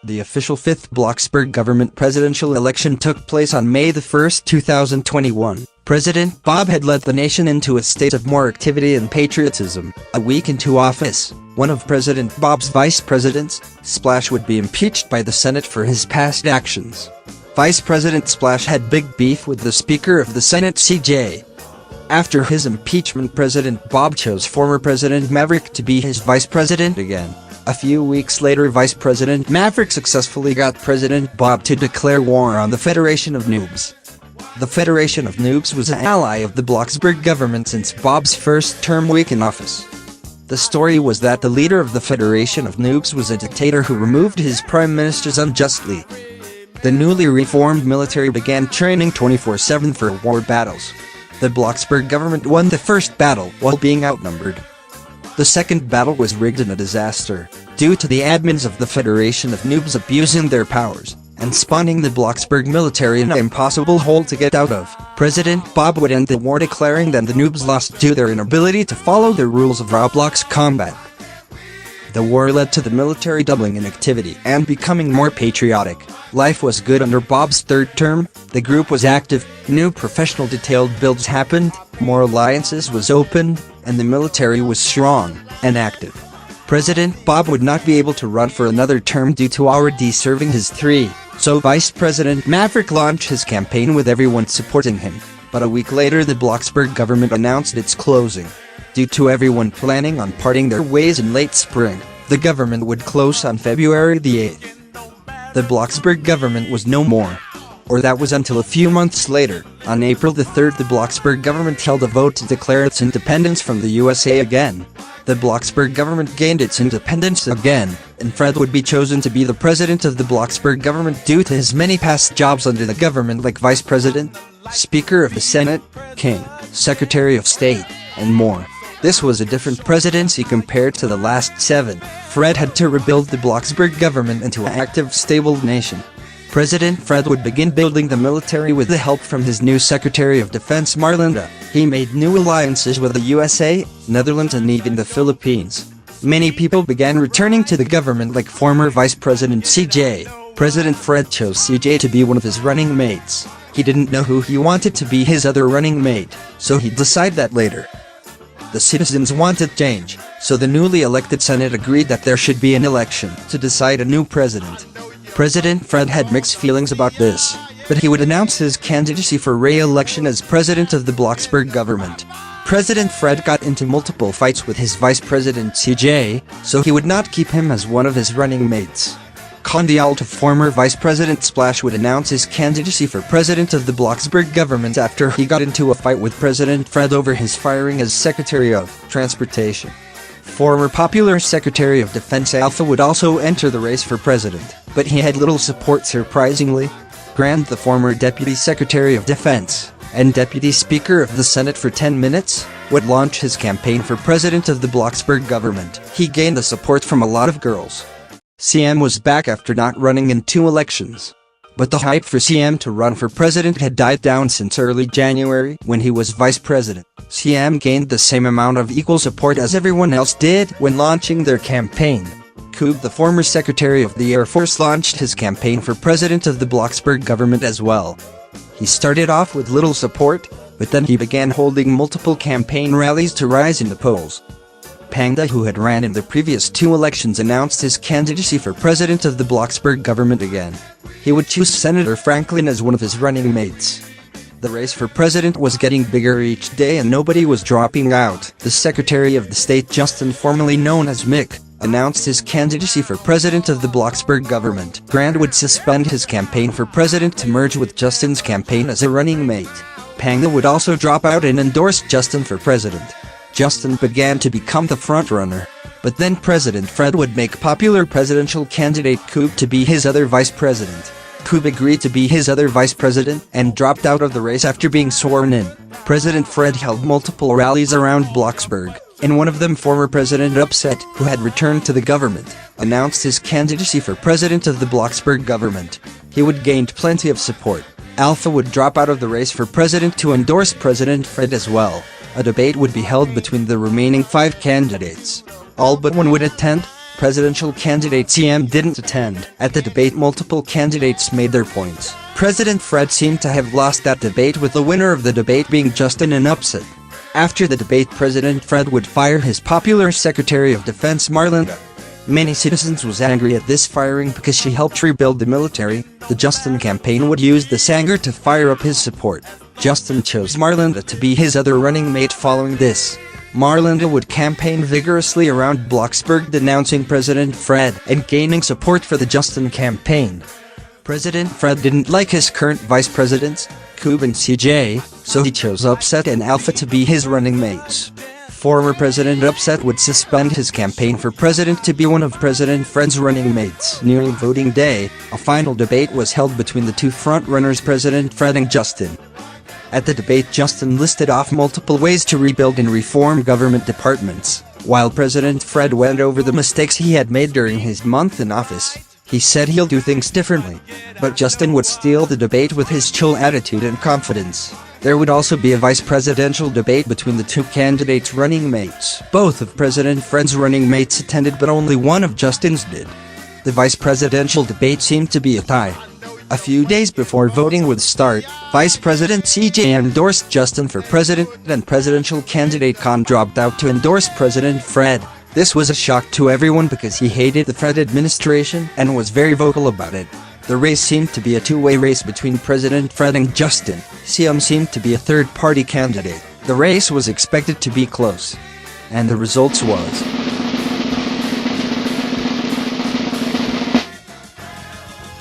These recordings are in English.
The official 5th Bloxburg government presidential election took place on May 1, 2021. President Bob had led the nation into a state of more activity and patriotism. A week into office, one of President Bob's vice presidents, Splash, would be impeached by the Senate for his past actions. Vice President Splash had big beef with the Speaker of the Senate, CJ. After his impeachment, President Bob chose former President Maverick to be his vice president again. A few weeks later, Vice President Maverick successfully got President Bob to declare war on the Federation of Noobs. The Federation of Noobs was an ally of the Bloxburg government since Bob's first term week in office. The story was that the leader of the Federation of Noobs was a dictator who removed his prime ministers unjustly. The newly reformed military began training 24/7 for war battles. The Bloxburg government won the first battle while being outnumbered. The second battle was rigged in a disaster, due to the admins of the Federation of Noobs abusing their powers, and spawning the Bloxburg military in an impossible hole to get out of. President Bob would end the war declaring that the Noobs lost due to their inability to follow the rules of Roblox combat. The war led to the military doubling in activity and becoming more patriotic. Life was good under Bob's third term, the group was active, new professional detailed builds happened, more alliances was opened, and the military was strong and active. President Bob would not be able to run for another term due to already serving his 3, so Vice President Maverick launched his campaign with everyone supporting him. But a week later, the Bloxburg government announced its closing. Due to everyone planning on parting their ways in late spring, the government would close on February 8th. The Bloxburg government was no more. Or that was until a few months later. On April 3rd, the Bloxburg government held a vote to declare its independence from the USA again. The Bloxburg government gained its independence again, and Fred would be chosen to be the president of the Bloxburg government due to his many past jobs under the government, like Vice President, Speaker of the Senate, King, Secretary of State, and more. This was a different presidency compared to the last 7. Fred had to rebuild the Bloxburg government into an active, stable nation. President Fred would begin building the military with the help from his new Secretary of Defense Marlinda. He made new alliances with the USA, Netherlands, and even the Philippines. Many people began returning to the government, like former Vice President CJ. President Fred chose CJ to be one of his running mates. He didn't know who he wanted to be his other running mate, so he'd decide that later. The citizens wanted change, so the newly elected Senate agreed that there should be an election to decide a new president. President Fred had mixed feelings about this, but he would announce his candidacy for re-election as president of the Bloxburg government. President Fred got into multiple fights with his vice president CJ, so he would not keep him as one of his running mates. Condial to former Vice President Splash would announce his candidacy for president of the Bloxburg government after he got into a fight with President Fred over his firing as Secretary of Transportation. Former popular Secretary of Defense Alpha would also enter the race for president, but he had little support, surprisingly. Grant, the former Deputy Secretary of Defense and Deputy Speaker of the Senate for 10 minutes, would launch his campaign for president of the Bloxburg government. He gained the support from a lot of girls. CM was back after not running in 2 elections. But the hype for CM to run for president had died down since early January when he was vice president. CM gained the same amount of equal support as everyone else did when launching their campaign. Koob, the former Secretary of the Air Force, launched his campaign for president of the Bloxburg government as well. He started off with little support, but then he began holding multiple campaign rallies to rise in the polls. Panda, who had ran in the previous 2 elections, announced his candidacy for president of the Bloxburg government again. He would choose Senator Franklin as one of his running mates. The race for president was getting bigger each day and nobody was dropping out. The Secretary of the State, Justin, formerly known as Mick, announced his candidacy for president of the Bloxburg government. Grant would suspend his campaign for president to merge with Justin's campaign as a running mate. Panga would also drop out and endorse Justin for president. Justin began to become the frontrunner, but then President Fred would make popular presidential candidate Koob to be his other vice president. Koob agreed to be his other vice president and dropped out of the race after being sworn in. President Fred held multiple rallies around Bloxburg. In one of them, former President Upset, who had returned to the government, announced his candidacy for president of the Bloxburg government. He would gain plenty of support. Alpha would drop out of the race for president to endorse President Fred as well. A debate would be held between the remaining 5 candidates. All but one would attend. Presidential candidate CM didn't attend. At the debate, multiple candidates made their points. President Fred seemed to have lost that debate, with the winner of the debate being Justin in upset. After the debate, President Fred would fire his popular Secretary of Defense Marlanda. Many citizens was angry at this firing because she helped rebuild the military. The Justin campaign would use this anger to fire up his support. Justin chose Marlanda to be his other running mate. Following this, Marlanda would campaign vigorously around Bloxburg, denouncing President Fred and gaining support for the Justin campaign. President Fred didn't like his current vice presidents, Coob and CJ, so he chose Upset and Alpha to be his running mates. Former President Upset would suspend his campaign for president to be one of President Fred's running mates. Nearing voting day, a final debate was held between the two front-runners, President Fred and Justin. At the debate, Justin listed off multiple ways to rebuild and reform government departments, while President Fred went over the mistakes he had made during his month in office. He said he'll do things differently, but Justin would steal the debate with his chill attitude and confidence. There would also be a vice presidential debate between the two candidates' running mates. Both of President Fred's running mates attended, but only one of Justin's did. The vice presidential debate seemed to be a tie. A few days before voting would start, Vice President CJ endorsed Justin for president, and presidential candidate Khan dropped out to endorse President Fred. This was a shock to everyone because he hated the Fred administration and was very vocal about it. The race seemed to be a two-way race between President Fred and Justin. CM seemed to be a third-party candidate. The race was expected to be close, and the results was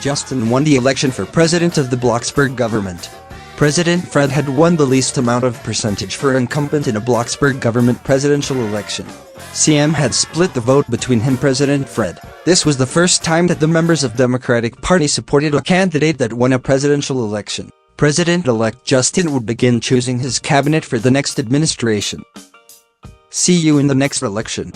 Justin won the election for president of the Bloxburg government. President Fred had won the least amount of percentage for incumbent in a Bloxburg government presidential election. CM had split the vote between him and President Fred. This was the first time that the members of Democratic Party supported a candidate that won a presidential election. President-elect Justin would begin choosing his cabinet for the next administration. See you in the next election.